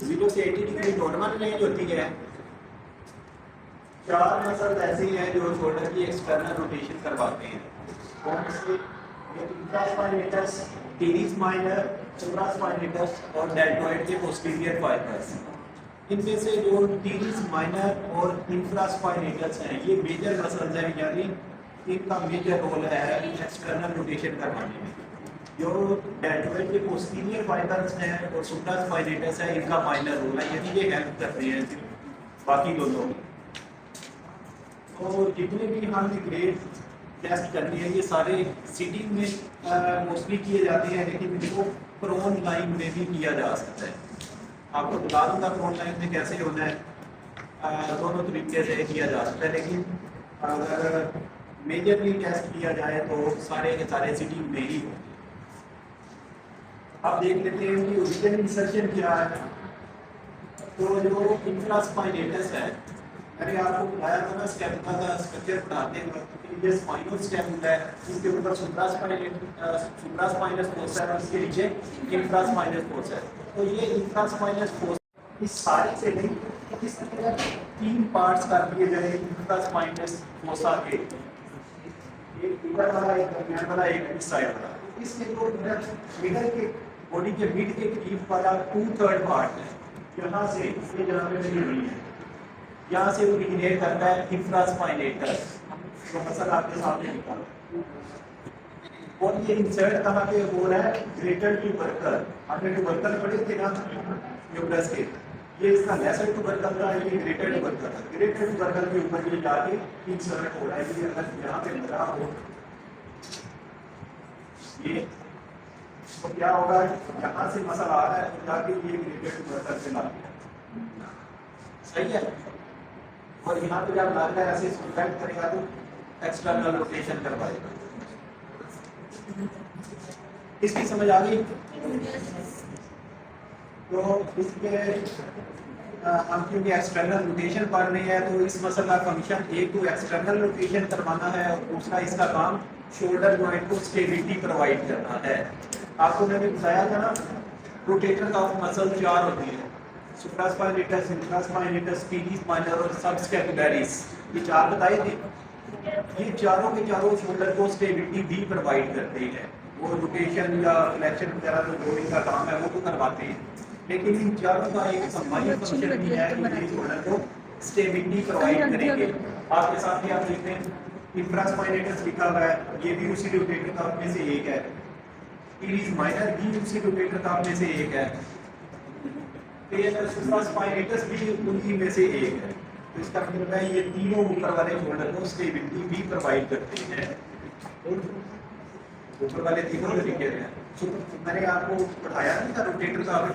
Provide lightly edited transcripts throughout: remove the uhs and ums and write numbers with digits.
0 से 80 degree normal range होती है। चार मसल ऐसे हैं जो शोल्डर की एक्सटर्नल रोटेशन करवाते हैं। कौन से? इंफ्रास्पाइनेटस, टीरिस माइनर, सुप्रास्पाइनेटस और डेल्टोइड के पोस्टीरियर फाइबर्स। इनमें से जो टीरिस माइनर और इंफ्रास्पाइनेटस हैं ये मेजर मसल्स हैं, यानी इनका मेजर रोल है एक्सटर्नल रोटेशन करवाने में। जो डेल्टोइड के पोस्टीरियर फाइबर्स हैं और सुप्रास्पाइनेटस है इनका माइनर रोल है, यानी ये हेल्प करते हैं बाकी दोनों। तो जितने भी हमने ग्रेड टेस्ट करने हैं ये सारे सिटिंग में मोस्टली किए जाते हैं, लेकिन इनको प्रोन लाइन में भी किया जा सकता है। आपको बता दूंगा प्रोन लाइन में कैसे होना है। दोनों तरीके से किया जा सकता है, लेकिन अगर मेजरली टेस्ट किया जाए तो सारे के सारे सिटिंग में ही हो। अब देख लेते हैं कि ओरिजिनल इंसर्शन क्या है। तो जो इंफ्रास्पाइनेटस है, मैंने आपको बताया था ना स्टेपुला का स्ट्रक्चर बनाते वक्त, ये स्पाइनल स्टेपुला है, इसके ऊपर सुप्रास्पाइनस फोर्स है और इसके नीचे इंफ्रास्पाइनस फोर्स है। तो ये इंफ्रास्पाइनस फोर्स इस सारे से नहीं इस तरह तीन पार्ट्स कर दिए गए इंफ्रास्पाइनस फोर्सा के, एक ऊपर वाला, एक दरमियान वाला, एक इस साइड वाला। इसके जो मिडल के बॉडी के मिड के करीब वाला 2/3 पार्ट है, यहाँ से ये जहाँ पे लगी हुई है, यहाँ से ओरिजिनेट करता है इंफ्रास्पाइनेटस, जो मसल आपके सामने निकाला। और ये इंसर्ट कहाँ पे हो रहा है? Greater tubercle. आपने ट्यूबरकल पढ़े थे ना न्यूक्लियस के, ये इसका लेसर ट्यूबरकल था, ये ग्रेटर ट्यूबरकल था। ग्रेटर ट्यूबरकल के ऊपर ये जाके इंसर्ट हो रहा है। ये अगर यहाँ पे लगा हो ये, तो क्या होगा? यहाँ से मसल आ रहा है तो जाके ये ग्रेटर ट्यूबरकल से लग गया। सही है। और यहाँ पे जब लग रहा है ऐसे सस्पेंड करेगा तो एक्सटर्नल रोटेशन करवाएगा। इसकी समझ आ गई? तो इसके हम क्योंकि एक्सटर्नल रोटेशन पढ़ रहे हैं तो इस मसल का फंक्शन एक तो एक्सटर्नल रोटेशन करवाना है और दूसरा इसका काम शोल्डर जॉइंट को स्टेबिलिटी प्रोवाइड करना है। आपको मैंने बताया था ना रोटेटर का मसल चार होती है, सुप्रास्पाइनेटस, इंफ्रास्पाइनेटस, टीरिस माइनर और सबस्कैपुलरिस, ये चार बताए थे। ये चारों के चारों शोल्डर को स्टेबिलिटी भी प्रोवाइड करते हैं। वो रोटेशन या फ्लेक्शन वगैरह जो जोड़ने का काम है वो तो करवाते हैं, लेकिन इन चारों का एक कंबाइंड फंक्शन भी है कि ये शोल्डर को स्टेबिलिटी प्रोवाइड करेंगे। आपके साथ ही आप देखते हैं इंफ्रास्पाइनेटस लिखा हुआ है, ये भी उसी रोटेटर का में से एक है। टीरिस माइनर भी उसी रोटेटर का में से एक है। सुप्रास्पाइनेटस भी उन्हीं में से एक है। तो इसका मतलब है ये तीनों ऊपर वाले शोल्डर को स्टेबिलिटी भी प्रोवाइड करते हैं। ऊपर वाले तीनों तरीके हैं। मैंने आपको पढ़ाया नहीं था रोटेटर का, वो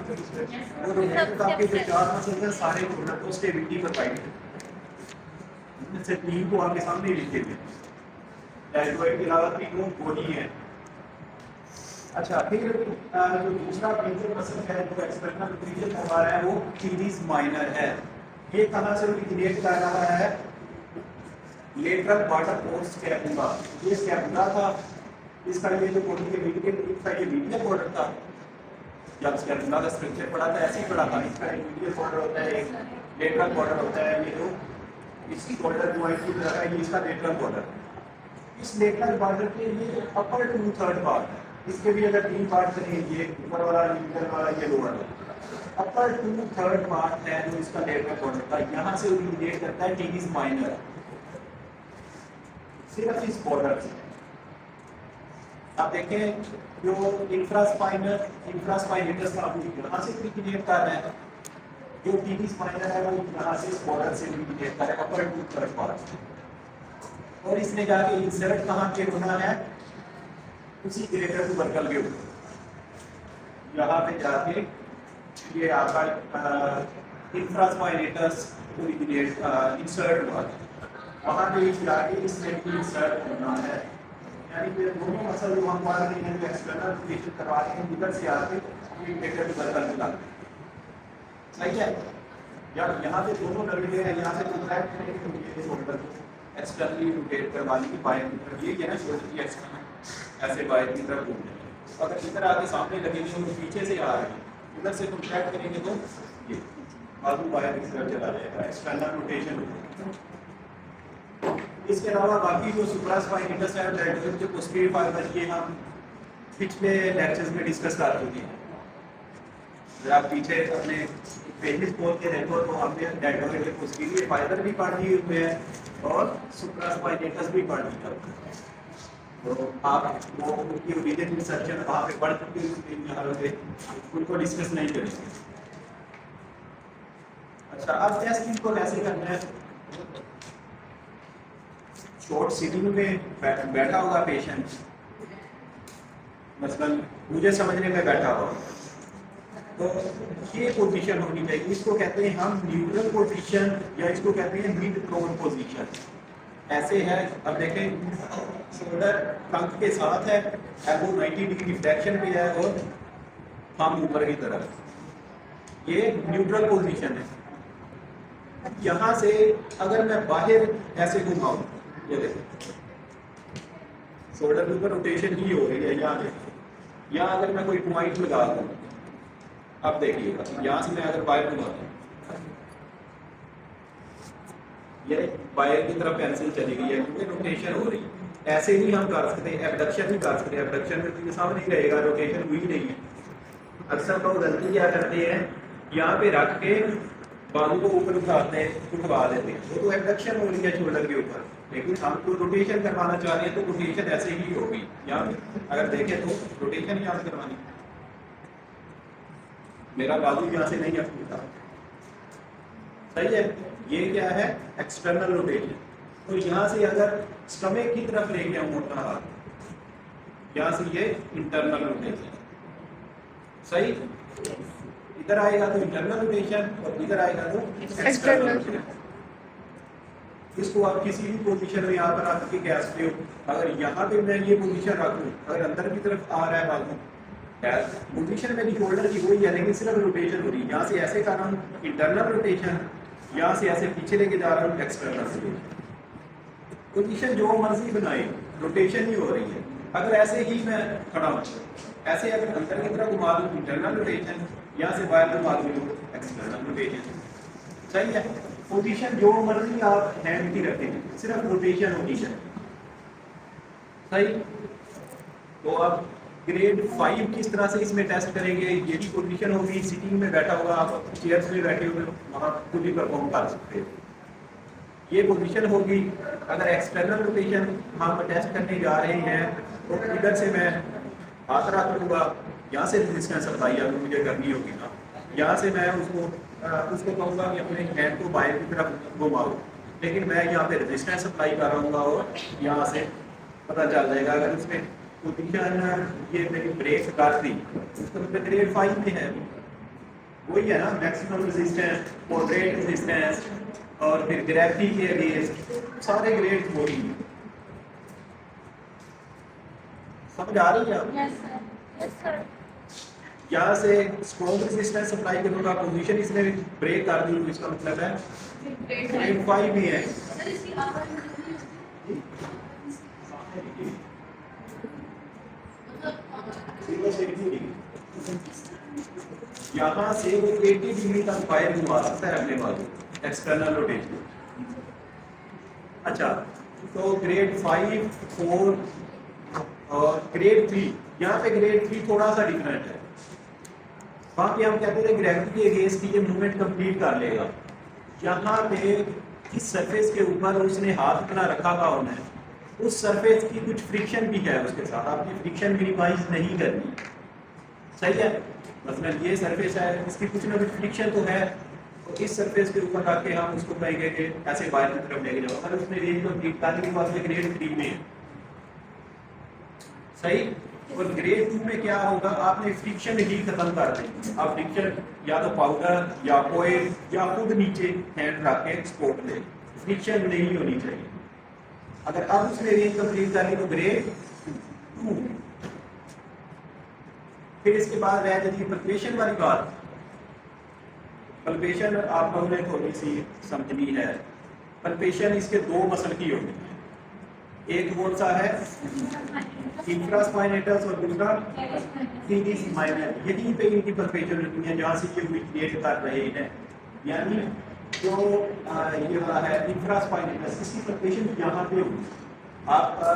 रोटेटर का आपके जो चार मसल्स हैं सारे शोल्डर को स्टेबिलिटी प्रोवाइड करते हैं। इनमें से तीन को आपके सामने लिखे थे, डेल्टोइड के अलावा तीनों बॉडी है। अच्छा, फिर जो दूसरा मेजर मसल है जो एक्सटर्नल रोटेशन करवा रहा है वो टीरिस माइनर है। ये कहाँ से ओरिजिनेट कर रहा है? लेटरल बॉर्डर और स्कैपुला। ये स्कैपुला था, इसका ये जो बॉडी के मीडियल ग्रुप था ये मीडियल बॉर्डर था। जब स्कैपुला का स्ट्रक्चर पढ़ा था ऐसे ही पढ़ा था। इसका एक मीडियल बॉर्डर होता है, एक लेटरल बॉर्डर होता है। ये जो इसी बॉर्डर ज्वाइंट की तरह है ये इसका लेटरल बॉर्डर। इस लेटरल बॉर्डर के ये अपर 2/3 पार्ट है। इसके भी अगर तीन पार्ट करें, ये ऊपर वाला, नीचे वाला, ये लोअर वाला। अपर 2/3 पार्ट है जो इसका लेटरल बॉर्डर का, यहाँ से ओरिजिनेट करता है टीरिस माइनर, सिर्फ इस बॉर्डर से। आप देखें जो इंफ्रास्पाइनेटस का यहाँ से ओरिजिनेट कर रहा है, जो टीरिस माइनर है वो यहाँ से इस बॉर्डर से ओरिजिनेट कर रहा है, अपर 2/3 पार्ट। और इसने जाके इंसर्ट कहाँ पे होना है? उसी ग्रेटर ट्यूबरकल के ऊपर। यहाँ पे जाके ये आपका इंफ्रास्पाइनेटस ओरिजिनेट इंसर्ट हुआ, वहाँ पे जाके इसमें भी इंसर्ट होना है। यानी कि दोनों मसल जो हम पढ़ रहे हैं जो एक्सटर्नल रोटेशन करवा रहे हैं इधर से आके ये ग्रेटर ट्यूबरकल में लगते हैं। सही है? यार यहाँ पे दोनों लग रहे हैं, यहाँ से ये शोल्डर को एक्सटर्नली रोटेट करवाने की बाएं की तरफ, ये है ना शोल्डर की एक्सटर्नल ऐसे बाएं की तरफ घूमने। अगर इधर आके सामने लगेंगे और पीछे से आ रहे हैं इधर से कॉन्ट्रैक्ट करेंगे तो ये बाजू बाहर की तरफ चला जाएगा, एक्सटर्नल रोटेशन होगा। इसके अलावा बाकी जो सुप्रास्पाइनल साइड जो पोस्टीरियर फाइबर, ये हम पिछले लेक्चर्स में डिस्कस कर चुके हैं। अगर आप पीछे अपने पेजेस खोल के देखो तो हमने डायगोनल के पोस्टीरियर फाइबर भी पढ़ लिए हुए हैं और सुप्रास्पाइनल भी पढ़ लिया हुआ है। तो आप वो उनकी ओरिजिन रिसर्च वहाँ पे पढ़ चुके हैं, उनको डिस्कस नहीं करेंगे। अच्छा, अब टेस्ट को कैसे करना है? शॉर्ट सिटिंग में बैठा होगा पेशेंट, मसलन मुझे समझने में बैठा हो, तो ये पोजीशन होनी चाहिए। इसको कहते हैं हम न्यूट्रल पोजीशन या इसको कहते हैं मिड प्रोन पोजीशन। ऐसे है, अब देखें शोल्डर ट्रंक के साथ है, एल्बो 90 डिग्री फ्लेक्शन पे है और हम ऊपर की तरफ, ये न्यूट्रल पोजीशन है। यहाँ से अगर मैं बाहर ऐसे घुमाऊं, ये देखो शोल्डर के ऊपर रोटेशन ही हो रही है, यहाँ देखो। यहाँ अगर मैं कोई पॉइंट लगा दूं, अब देखिएगा यहाँ से मैं अगर बाहर घुमा दूं, ये बाहर की तरफ पेंसिल चली गई है क्योंकि रोटेशन हो रही है। ऐसे ही हम कर सकते हैं, एबडक्शन ही कर सकते हैं। एबडक्शन में तो ये सामने ही रहेगा, रोटेशन हुई नहीं है। अक्सर लोग गलती क्या करते हैं, यहाँ पे रख के बाजू को ऊपर उठवा देते हैं, वो तो एबडक्शन हो रही है शोल्डर के ऊपर। लेकिन हम तो रोटेशन करवाना चाह रहे हैं तो रोटेशन ऐसे ही होगी। यहाँ पे अगर देखें तो रोटेशन यहाँ से करवानी, मेरा बाजू यहाँ से नहीं है फूलता, सही है। ये क्या है? External rotation. तो यहाँ से अगर स्टमक की तरफ लेके आऊँ अपना हाथ, यहाँ से ये इंटरनल रोटेशन, सही। इधर आएगा तो इंटरनल रोटेशन और इधर आएगा तो एक्सटर्नल रोटेशन। इसको आप किसी भी पोजीशन में यहाँ पर आपके कह सकते हो। अगर यहाँ पे मैं ये पोजीशन रखूँ, अगर अंदर की तरफ आ रहा है बाजू, पोजीशन मेरी शोल्डर की वही है लेकिन सिर्फ रोटेशन हो रही है। यहाँ से ऐसे कर रहा हूँ इंटरनल रोटेशन, यहाँ से ऐसे पीछे लेके जा रहा हूँ एक्सटर्नल रोटेशन। पोजीशन जो मर्जी बनाए, रोटेशन ही हो रही है। अगर ऐसे ही मैं खड़ा हूँ, ऐसे अगर अंदर की तरफ घुमा दूँ इंटरनल रोटेशन, यहाँ से बाहर घुमा दूँ एक्सटर्नल रोटेशन, सही है। पोजीशन जो मर्जी आप हैंड की रखें, सिर्फ रोटेशन होनी चाहिए, सही। तो अब ग्रेड 5 किस तरह से इसमें टेस्ट करेंगे? यही पोजीशन होगी, सिटिंग में बैठा होगा, आप चेयर्स में बैठे हुए वहाँ खुद ही परफॉर्म कर सकते हैं। ये पोजीशन होगी। अगर एक्सटर्नल रोटेशन हम टेस्ट करने जा रहे हैं तो इधर से मैं हाथ रख लूँगा, यहाँ से रेजिस्टेंस अप्लाई अगर मुझे करनी होगी ना, यहाँ से मैं उसको कहूँगा कि अपने हैंड को बाहर की तरफ घुमाओ, लेकिन मैं यहाँ पे रेजिस्टेंस अप्लाई कर रहा हूँ और यहाँ से पता चल जाएगा। अगर उसमें पोजीशन ये मेरी ब्रेक कर दी तो ग्रेड 5 में है, वही है ना, मैक्सिमम रेजिस्टेंस, मॉडरेट रेजिस्टेंस और फिर ग्रेविटी के अगेंस्ट, सारे ग्रेड वही है। समझ आ रही है? Yes sir, yes sir. यहाँ से स्ट्रॉन्ग रेजिस्टेंस अप्लाई करूँगा, पोजीशन इसने ब्रेक कर दी तो इसका मतलब है ग्रेड 5 भी है। यहाँ से वो 80 डिग्री तक फायर घुमा सकता है अपने बाजू, एक्सटर्नल रोटेशन। अच्छा, तो ग्रेड 5, 4 और ग्रेड 3, यहाँ पे ग्रेड 3 थोड़ा सा डिफरेंट है। वहाँ पे हम कहते थे ग्रेविटी के अगेंस्ट ये मूवमेंट कंप्लीट कर लेगा। यहाँ पे इस सरफेस के ऊपर उसने हाथ अपना रखा हुआ होना है, उस सरफेस की कुछ फ्रिक्शन भी है उसके साथ, आपकी फ्रिक्शन मिनिमाइज नहीं करनी, सही है। मतलब ये सरफेस है, इसकी कुछ ना कुछ फ्रिक्शन तो है, तो इस सरफेस के ऊपर आके हम उसको कहेंगे कि ऐसे बाहर की तरफ लेके जाओ। अगर उसने रेंज कंप्लीट करने के बाद ग्रेड 3 में है, सही। और ग्रेड 2 में क्या होगा, आपने फ्रिक्शन ही खत्म कर दी। आप फ्रिक्शन या तो पाउडर या ऑयल या खुद नीचे हैंड रख के स्पोर्ट ले, फ्रिक्शन नहीं होनी चाहिए। अगर अब उसने रेंज कंप्लीट कर ली तो ग्रेड 2। फिर इसके बाद रह जाती है पल्पेशन वाली बात। पल्पेशन आप लोगों ने थोड़ी सी समझनी है। पल्पेशन इसके दो मसल की होती है, एक कौन सा है इंफ्रास्पाइनेटस और दूसरा सीरीज माइनर। यहीं पे इनकी परपेचुअलिटी है जहाँ से ये क्रिएट कर रहे हैं। यानी जो ये वाला है इंफ्रास्पाइनेटस, इसकी परपेचुअल यहाँ पे होगी। आपका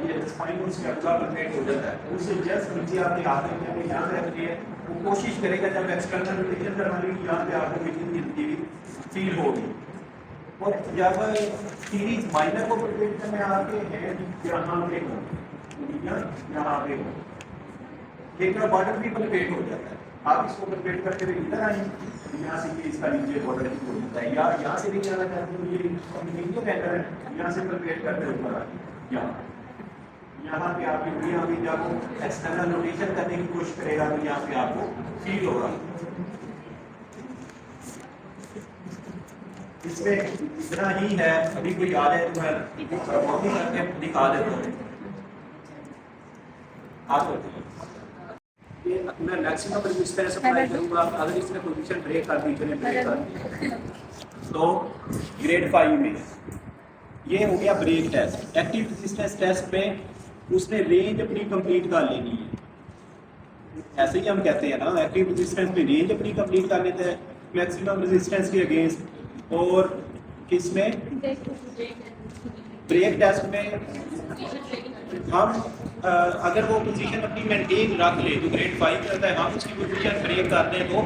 ये स्पाइनल स्कैपुला परफेक्ट हो जाता है, उससे जस्ट नीचे आपके हाथ में यहाँ पे रखनी है, वो कोशिश करेगा जब एक्सटर्नल रोटेशन करवाने की यहाँ पे आपको विचलित मिलती हुई फील होगी। और जब सीरीज माइनर को परफेक्ट करने आते हैं यहाँ पे हो, यहाँ पे हो, एक बॉर्डर भी परफेक्ट हो जाता है। आप इसको परफेक्ट करके भी इधर आएंगे, यहाँ से ये इसका नीचे बॉर्डर हो जाता है, या यहाँ से भी जाना चाहते हो, ये नीचे रहता है, यहाँ से परफेक्ट करते ऊपर आए, यहाँ पे आपकी उंगलियां भी जब एक्सटर्नल रोटेशन करने की कोशिश करेगा तो यहाँ पे आपको फील होगा। इसमें इतना ही है, अभी कोई आ जाए तो मैं कॉपी करके दिखा देता हूँ। ये मैं मैक्सिमम रेजिस्टेंस अप्लाई करूंगा। अगर इसने पोजीशन ब्रेक कर दी, ब्रेक कर दी, तो ग्रेड 5 में ये हो गया break test. Active resistance test में उसने रेंज अपनी कंप्लीट कर लेनी है। ऐसे ही हम कहते हैं ना, एक्टिव रेजिस्टेंस में रेंज अपनी कंप्लीट कर लेते हैं मैक्सिमम रेजिस्टेंस के अगेंस्ट। और किसमें ब्रेक टेस्ट में हम अगर वो पोजीशन अपनी मेंटेन रख ले तो ग्रेड 5 करता है, हम उसकी पोजीशन ब्रेक करते हैं तो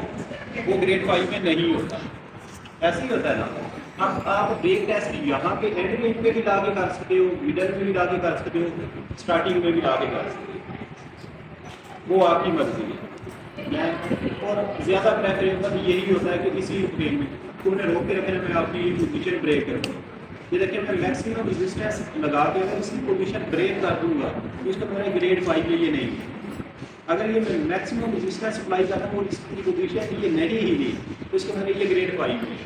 वो ग्रेड 5 में नहीं होता। ऐसे ही होता है ना। अब आप ब्रेक टेस्ट यहाँ पे एंड रेंज पे भी ला के कर सकते हो, मिडल में भी ला के कर सकते हो, स्टार्टिंग में भी ला के कर सकते हो, वो आपकी मर्जी है। मैं और ज़्यादा प्रेफरेबल यही होता है कि इसी रेंज में तो उन्हें रोक के रखने में आपकी पोजीशन ब्रेक कर दूँ। ये देखिए मैं मैक्सिमम रेजिस्टेंस लगा के अगर इसकी पोजीशन ब्रेक कर दूंगा तो इसका मेरा ग्रेड 5 में ये नहीं है। अगर ये मैं मैक्सिमम रेजिस्टेंस अप्लाई करता हूँ और इसकी पोजीशन ये नहीं ही ली तो इसका मेरा ये ग्रेड 5 में।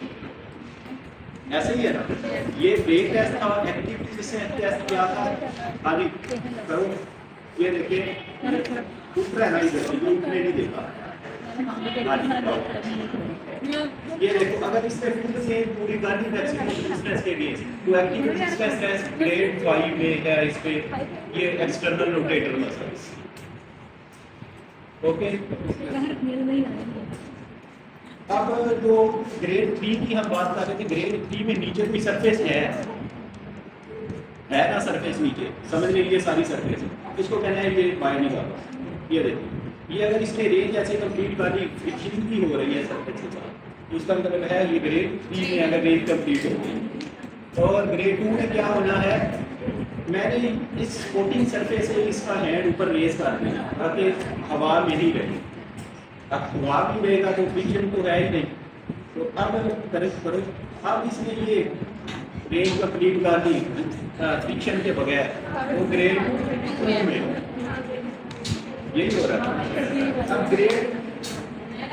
ऐसे ही है ना, ये ब्रेक टेस्ट था, एक्टिव रेजिस्टेंस टेस्ट क्या था। आगे करो, ये देखिए उठ रहा है ना, इधर ये उठने नहीं देता। ये देखो अगर इसमें फिर से पूरी गाड़ी मैक्सिमम रेजिस्टेंस के लिए तो एक्टिव रेजिस्टेंस टेस्ट ग्रेड 5 में है। इस पे ये एक्सटर्नल रोटेटर मसल। ओके, अब जो ग्रेड 3 की हम बात कर रहे थे, ग्रेड 3 में नीचे कोई सरफेस है ना, सरफेस नीचे समझ लीजिए सारी सरफेस, इसको कहना है ये बाहर निकालो। ये देखिए, ये अगर इसने रेंज ऐसे कंप्लीट कर दी, फ्रिक्शन भी हो रही है सरफेस के साथ, तो इसका मतलब है ये ग्रेड 3 में अगर रेंज कंप्लीट हो गई। और ग्रेड 2 में क्या होना है, मैंने इस कोटिंग सरफेस से इसका हैंड ऊपर रेस कर दिया ताकि हवा में ही रहे। अब हवा में रहेगा तो फ्रिक्शन तो है ही नहीं, तो अब करो अब इसने ये रेंज कंप्लीट कर दी फ्रिक्शन के बगैर, तो ग्रेड 2 में यही हो रहा है। अब ग्रेड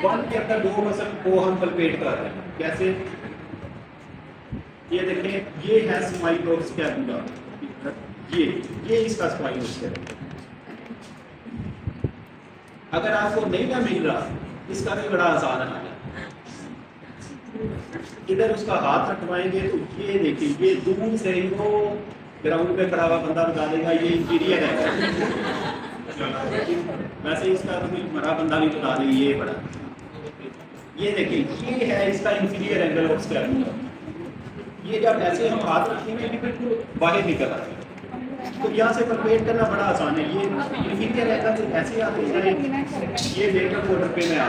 1 के अंदर 2 मसल को हम पलपेट कर रहे हैं। कैसे, ये देखें, ये है स्पाइनल स्कैपुला, ये इसका स्पाइनल स्कैपुला। अगर आपको नहीं ना मिल रहा, इसका भी बड़ा आसान है। इधर उसका हाथ रखवाएंगे तो ये देखिए, ये दूर से ही वो ग्राउंड पे खड़ा हुआ बंदा बता देगा ये इंटीरियर है। वैसे इसका तो कोई बड़ा बंदा भी बता दे ये बड़ा। ये देखिए, ये है इसका इंफीरियर एंगल ऑफ स्कैपुला। ये जब ऐसे हम हाथ रखेंगे कि बिल्कुल बाहर निकल आए, तो यहाँ से परपेट करना बड़ा आसान है। ये इंफीरियर एंगल ऐसे आते हैं, ये लेटर बॉर्डर पे मैं आ,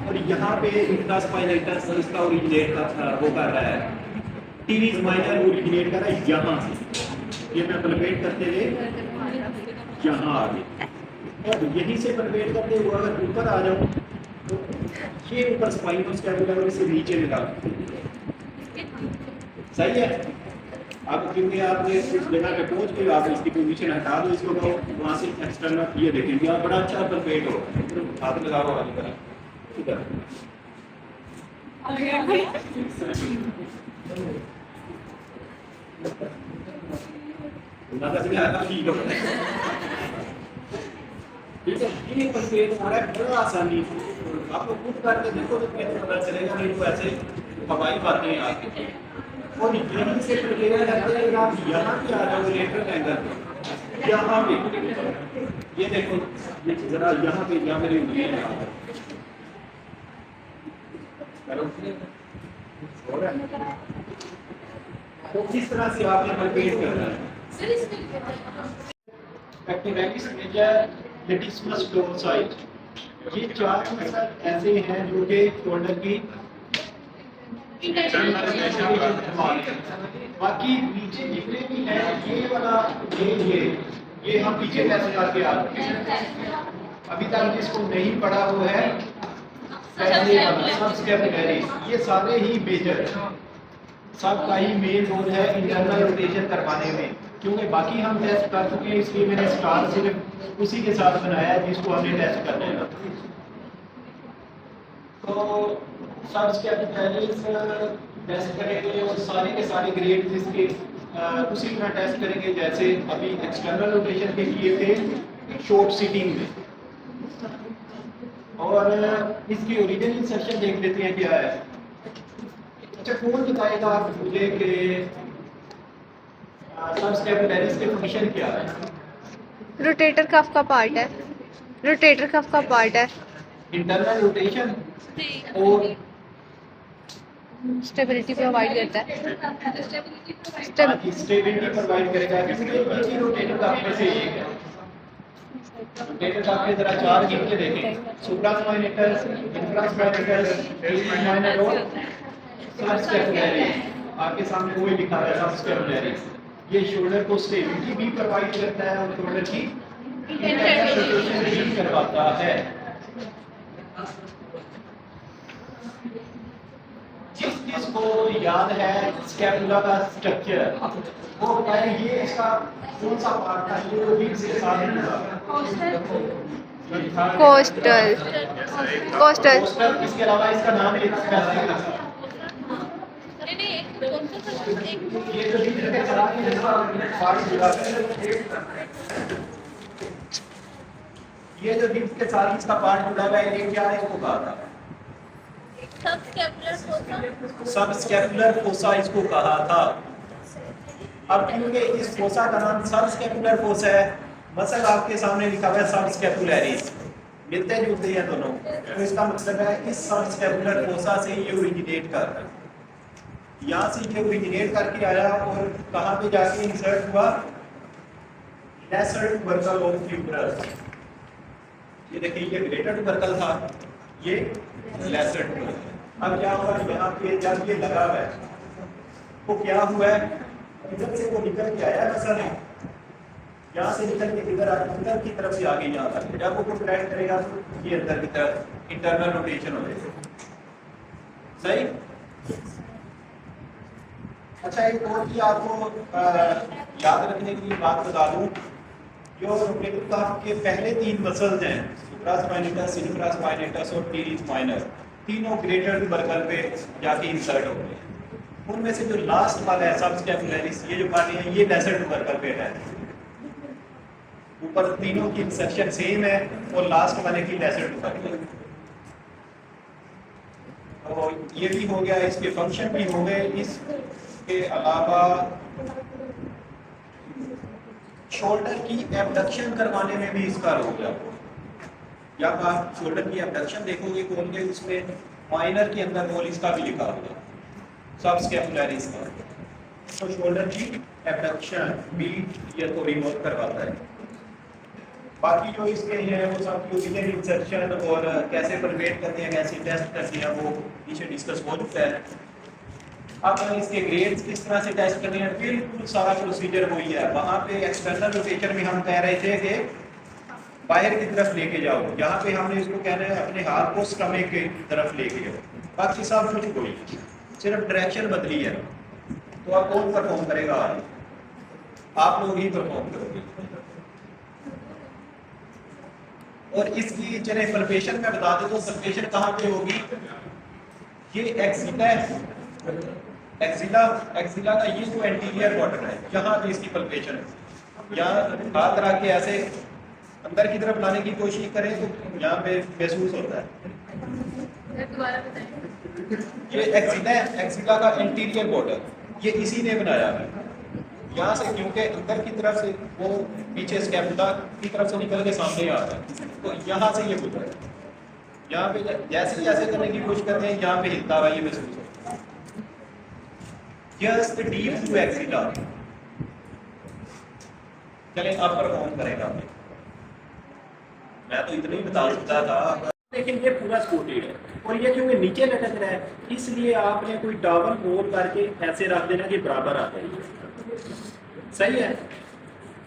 और यहाँ पे इनका स्पाइनल इसका ओरिजिनेट वो कर रहा है, टीरीज माइनर ओरिजिनेट कर रहा है यहाँ से। ये मैं परपेट करते हुए यहाँ आ गए, और यहीं से परपेट करते हुए अगर ऊपर आ जाऊँ तो ये ऊपर स्पाइनल स्कैपुला से नीचे निकाल। सही है। अब क्योंकि आपने उस जगह पे पहुंच के आप इसकी पोजीशन हटा दो, इसको वहाँ से एक्सटर्नल ये देखेंगे आप बड़ा अच्छा परफेक्ट हो, हाथ लगाओ वाली तरह इधर। ठीक है, ये परफेक्ट हो रहा है बड़ा आसानी। आप लोग खुद करके देखो तो पता चलेगा, नहीं तो ऐसे हवाई बातें आती हैं। और यहीं से प्रिपेयर करते हैं आप यहाँ पे आ जाओ लेटरल एंगल पे, यहाँ पे ये देखो, ये जरा यहाँ पे यहाँ मेरी उंगली है यहाँ पे। करो। हो रहा है? तो किस तरह से आपने प्रिपेयर करना है? Pectoralis major, latissimus dorsi, ये चार मसल ऐसे हैं जो कि शोल्डर की बाकी नीचे जितने भी हैं ये वाला ये हम पीछे टेस्ट करके आ रहे हैं। अभी तक जिसको नहीं पढ़ा वो है पहले वाला सबस्कैपुलैरिस, ये सारे ही मेजर सबका ही मेन रोल है इंटरनल रोटेशन करवाने में, क्योंकि बाकी हम टेस्ट कर चुके हैं, इसलिए मैंने स्टार सिर्फ उसी के साथ बनाया है जिसको हमने टेस्ट करना है। तो सबस्कैपुलैरिस टेस्ट करेंगे और सारे के सारे ग्रेड इसके उसी तरह टेस्ट करेंगे जैसे अभी एक्सटर्नल रोटेशन के लिए थे शॉर्ट सिटिंग में। और इसकी ओरिजिनल इंसर्शन देख लेते हैं क्या है। अच्छा, कौन बताएगा आप मुझे कि सबस्कैपुलैरिस के फंक्शन क्या है? रोटेटर कफ का पार्ट है, रोटेटर कफ का पार्ट है, इंटरनल रोटेशन और स्टेबिलिटी प्रोवाइड करता है, स्टेबिलिटी प्रोवाइड करेगा। क्योंकि रोटेटर कफ में से एक है। रोटेटर कफ के जरा चार गिन के देखें, सुप्रास्पाइनेटस, इंफ्रास्पाइनेटस, माइनर और सबस्कैपुलैरिस। आपके सामने वही लिखा है सबस्कैपुलैरिस। ये शोल्डर को स्टेबिलिटी भी प्रोवाइड करता है और शोल्डर की रोटेशन भी करवाता है। जिसको याद है स्कैपुला का स्ट्रक्चर, वो बताए ये इसका कौन सा पार्ट था, ये जो रिब्स के साथ कोस्टल, कोस्टल, कोस्टल। इसके अलावा इसका नाम एक स्पेसिफिक ये जो रिब्स के साथ पार्ट जुड़ा है, ये जो रिब्स के साथ इसका पार्ट जुड़ा हुआ है, ये क्या है, इसको कहा था सबस्कैपुलर फोसा इसको कहा था। अब क्योंकि इस फोसा का नाम सबस्कैपुलर फोसा है, मसल आपके सामने लिखा हुआ है सबस्कैपुलैरिस, मिलते जुलते हैं दोनों, तो इसका मतलब है इस सबस्कैपुलर फोसा से ये ओरिजिनेट कर रहा है। यहाँ से ये ओरिजिनेट करके आया और कहाँ पे जाके इंसर्ट हुआ, लेसर ट्यूबरकल ऑफ फ्यूमरस। ये देखिए, ये ग्रेटर ट्यूबरकल था, ये लेसर ट्यूबरकल। अब क्या हुआ, यहाँ पे जब ये लगा हुआ है तो क्या हुआ है, इधर से वो निकल के आया मसल, यहाँ से निकल के इधर अंदर की तरफ से आगे यहाँ तक, जब वो कंट्रैक्ट करेगा तो ये अंदर की तरफ इंटरनल रोटेशन हो जाएगा। सही। अच्छा, एक और भी आपको याद रखने की बात बता दूं, जो रोटेटर कफ के पहले तीन मसल्स हैं, सुप्रास्पाइनेटस, इंफ्रास्पाइनेटस और टीरिस माइनर, तीनों ग्रेटर ट्यूबरकल पे जाके इंसर्ट हो गए। उनमें से जो लास्ट वाला है सबस्कैपुलैरिस, ये जो पार्ट है ये लेसर ट्यूबरकल पे है। ऊपर तीनों की इंसर्शन सेम है और लास्ट वाले की लेसर ट्यूबरकल। तो ये भी हो गया, इसके फंक्शन भी हो गए। इसके अलावा शोल्डर की एबडक्शन करवाने में भी इसका रोल है। जब आप शोल्डर की एबडक्शन देखोगे खोल के, उसमें माइनर के अंदर रोल इसका भी लिखा होगा सबस्कैपुलैरिस का। तो शोल्डर की एबडक्शन भी ये थोड़ी बहुत करवाता है। बाकी जो इसके हैं वो सब यूरिनरी इंसर्शन और कैसे परवेट करते हैं, कैसे टेस्ट करते हैं, वो पीछे डिस्कस हो चुका है। अब इसके ग्रेड्स किस तरह से टेस्ट करने हैं, बिल्कुल सारा प्रोसीजर वही है। वहाँ पे एक्सटर्नल रोटेशन में हम कह रहे थे कि बाहर की तरफ लेके जाओ, यहाँ पे हमने इसको कहना है अपने हाथ को स्टमक की तरफ लेके जाओ। बाकी सब कुछ कोई, सिर्फ डायरेक्शन बदली है। तो आप कौन परफॉर्म करेगा आज? आप लोग ही परफॉर्म करोगे। और इसकी चले पल्पेशन में बता दे तो पल्पेशन कहाँ पे होगी, ये एक्सिला है, एक्सिला का ये जो एंटीरियर क्वार्टर है, यहाँ पे इसकी पल्पेशन है। यहाँ हाथ रख के ऐसे अंदर की तरफ लाने की कोशिश करें तो यहाँ पे महसूस होता है। ये एक्सिला है, एक्सिला का इंटीरियर बॉर्डर, ये इसी ने बनाया है। यहाँ से क्योंकि अंदर की तरफ से वो पीछे स्कैपुला की तरफ से निकल के सामने आ रहा है, तो यहाँ से ये गुजरा है। यहाँ पे जैसे जैसे करने की कोशिश करते हैं, यहाँ पे हिलता हुआ ये महसूस होता है। Just deep to axilla. चलें अब परफॉर्म करेगा। मैं तो इतना ही बता सकता था, लेकिन ये पूरा सपोर्टेड है और ये क्योंकि नीचे लटक रहा है, इसलिए आपने कोई टॉवल रोल करके ऐसे रख देना कि बराबर आ जाए। सही है।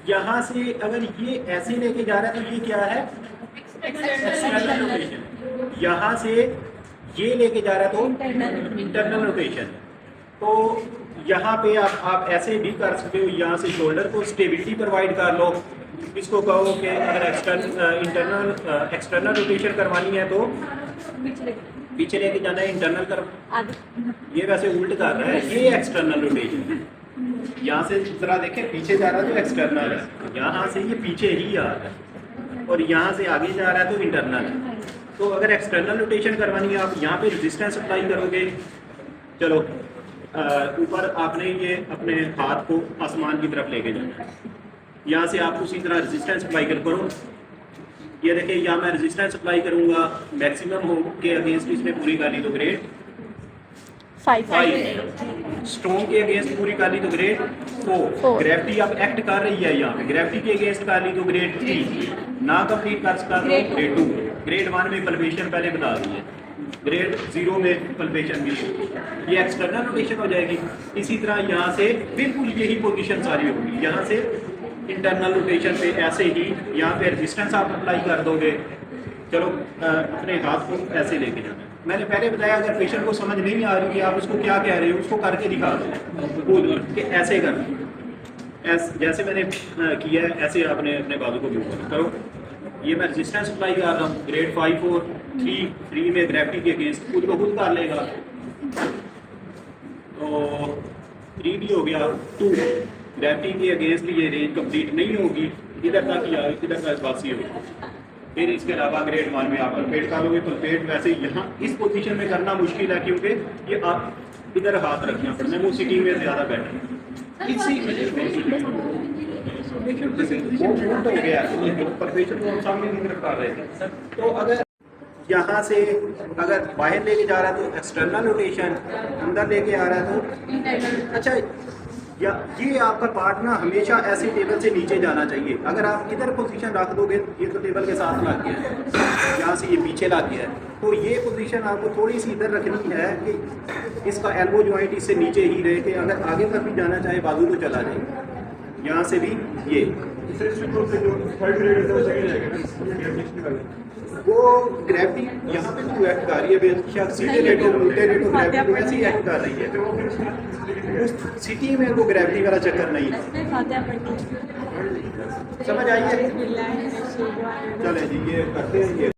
यहाँ से अगर ये ऐसे लेके जा रहा है तो ये क्या है, एक्सटर्नल रोटेशन। यहाँ से ये लेके जा रहा है तो इंटरनल रोटेशन। तो यहाँ पे आप ऐसे भी कर सकते हो, यहाँ से शोल्डर को स्टेबिलिटी प्रोवाइड कर लो। इसको कहो कि अगर एक्सटर्नल रोटेशन करवानी है तो पीछे लेके जाना है, इंटरनल कर। ये वैसे उल्ट कर रहा है, ये एक्सटर्नल रोटेशन। यहाँ से जरा देखें, पीछे जा रहा है तो एक्सटर्नल है, यहाँ से ये पीछे ही आ रहा है और यहाँ से आगे जा रहा है तो इंटरनल है। तो अगर एक्सटर्नल रोटेशन करवानी है, आप यहाँ पे रेजिस्टेंस अप्लाई करोगे। चलो ऊपर आपने ये अपने हाथ को आसमान की तरफ लेके जाना है। यहाँ से आप उसी तरह रेजिस्टेंस अप्लाई करो। ये देखिए, यहाँ मैं रेजिस्टेंस अप्लाई करूँगा, मैक्सिमम हो के अगेंस्ट इसमें पूरी कर ली तो ग्रेड 5, स्ट्रॉन्ग के अगेंस्ट पूरी कर ली तो ग्रेड 4। ग्रेविटी अब एक्ट कर रही है यहाँ पे, ग्रेविटी के अगेंस्ट कर ली तो ग्रेड 3, ना कंप्लीट कर सकता तो ग्रेड 2। ग्रेड 1 में पल्पेशन पहले बता दी है, ग्रेड 0 में पल्पेशन भी, ये एक्सटर्नल रोटेशन हो जाएगी। इसी तरह यहाँ से बिल्कुल यही पोजीशन सारी होगी। यहाँ से इंटरनल रोटेशन पे ऐसे ही यहाँ पे रेजिस्टेंस आप अप्लाई कर दोगे। चलो अपने हाथ को ऐसे लेके जाना। मैंने पहले बताया, अगर पेशेंट को समझ नहीं आ रही कि आप उसको क्या कह रहे हो, उसको करके दिखा दो, बोल के ऐसे कर, जैसे मैंने किया है ऐसे आपने अपने बाजू को भी करो। ये मैं रेजिस्टेंस अप्लाई कर रहा हूँ, ग्रेड 5 और 3 में ग्रेविटी के अगेंस्ट खुद को खुद कर लेगा। तो 3 भी हो गया, 2 ग्रेविटी के अगेंस्ट ये रेंज कंप्लीट नहीं होगी, इधर तक ही आएगी, इधर तक वापसी होगी। फिर इसके अलावा ग्रेड 1 में आप पलपेट करोगे। पलपेट वैसे यहाँ इस पोजीशन में करना मुश्किल है, क्योंकि ये आप इधर हाथ रखना पड़ता है, वो सिटिंग में ज़्यादा बेटर है। इसी हो गया पलपेशन को हम सामने की तरफ कर रहे थे। तो अगर यहाँ से अगर बाहर लेके जा रहा है तो एक्सटर्नल रोटेशन, अंदर लेके आ रहा है तो अच्छा, या ये आपका पार्ट ना हमेशा ऐसे टेबल से नीचे जाना चाहिए। अगर आप इधर पोजीशन रख दोगे, ये तो टेबल के साथ लग गया है, यहाँ से ये पीछे लग गया है, तो ये पोजीशन आपको थोड़ी सी इधर रखनी है कि इसका एल्बो जॉइंट इससे नीचे ही रहे, कि अगर आगे तक भी जाना चाहे बाजू तो चला जाए। यहाँ से भी ये वो ग्रेविटी यहाँ पे भी एक्ट कर रही है, बेशक सीधे लेटो उल्टे लेटो, ग्रेविटी तो ऐसी एक्ट कर रही है। उस सिटी में वो ग्रेविटी वाला चक्कर नहीं है। समझ आइए? चले जी, ये करते हैं ये।